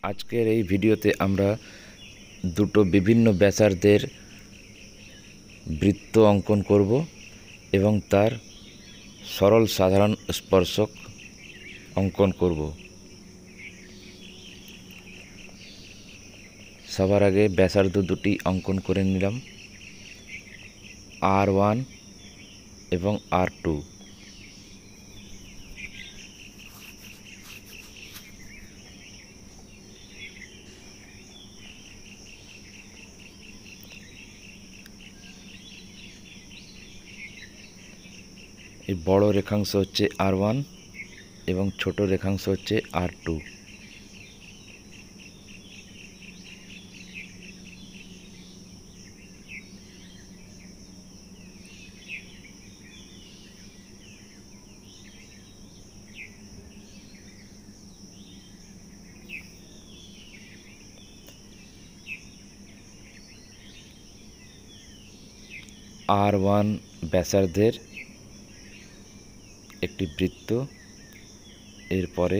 আজকের এই ভিডিওতে আমরা দুটো বিভিন্ন ব্যাসার্ধের বৃত্ত অঙ্কন করব এবং তার সরল সাধারণ স্পর্শক অঙ্কন করব। সবার আগে ব্যাসার্ধ দুটি অঙ্কন করে নিলাম, R1 এবং R2। এই বড় রেখাংশ হচ্ছে R1 এবং ছোট রেখাংশ হচ্ছে R2। R1 ব্যাসার্ধের একটি বৃত্ত, এরপরে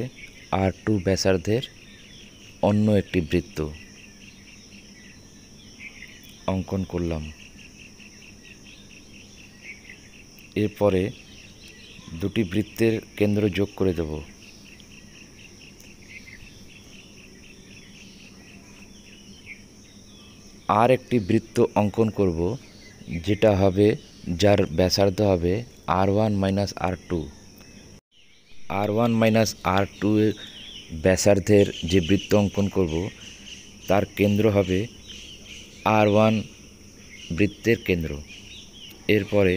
R2 ব্যাসার্ধের অন্য একটি বৃত্ত অঙ্কন করলাম। এরপরে দুটি বৃত্তের কেন্দ্র যোগ করে দেব। আর একটি বৃত্ত অঙ্কন করব, যেটা হবে, যার ব্যাসার্ধ হবে R1 minus R2। R1 minus R2 এর ব্যাসার্ধের যে বৃত্ত অঙ্কন করব তার কেন্দ্র হবে R1 বৃত্তের কেন্দ্র। এরপরে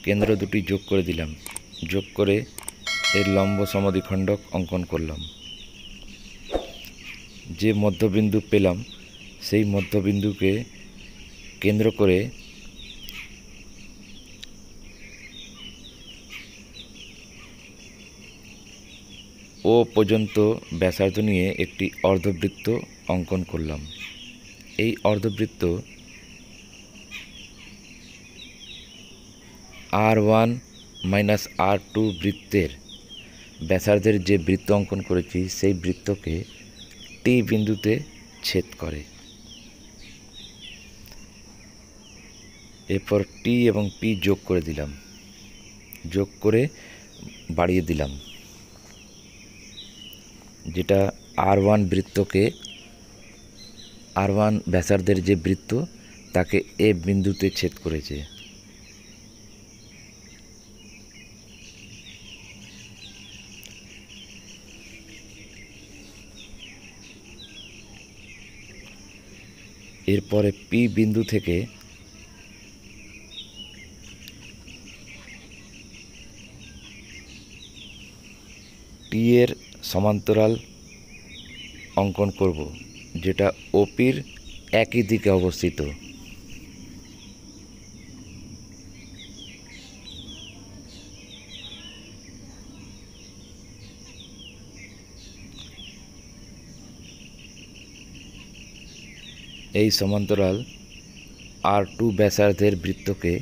কেন্দ্র দুটি যোগ করে দিলাম, যোগ করে এর লম্ব সমদ্বিখণ্ডক অঙ্কন করলাম। যে মধ্যবিন্দু পেলাম সেই মধ্যবিন্দুকে কেন্দ্র করে ও পর্যন্ত ব্যাসার্ধ নিয়ে একটি অর্ধবৃত্ত অঙ্কন করলাম। এই অর্ধবৃত্ত R1 মাইনাস R2 বৃত্তের ব্যাসার্ধের যে বৃত্ত অঙ্কন করেছি সেই বৃত্তকে T বিন্দুতে ছেদ করে। এরপর T এবং P যোগ করে দিলাম, যোগ করে বাড়িয়ে দিলাম, যেটা R1 বৃত্তকে, R1 ব্যাসার্ধের যে বৃত্ত তাকে এ বিন্দুতে ছেদ করেছে। এরপরে P বিন্দু থেকে T এর সমান্তরাল অঙ্কন করব, যেটা OPর একই দিকে অবস্থিত। এই সমান্তরাল R2 ব্যাসার্ধের বৃত্তকে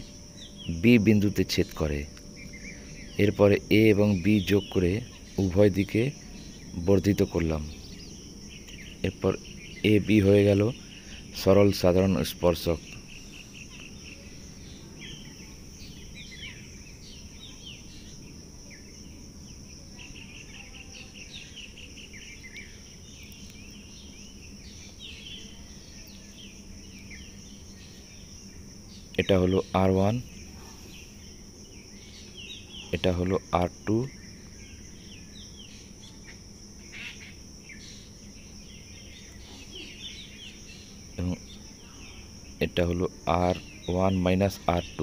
B বিন্দুতে ছেদ করে। এরপরে A এবং B যোগ করে উভয় দিকে বর্ধিত করলাম। এরপর AB হয়ে গেল সরল সাধারণ স্পর্শক। এটা হলো R1, এটা হলো R2, এবং এটা হলো R1 মাইনাস R2।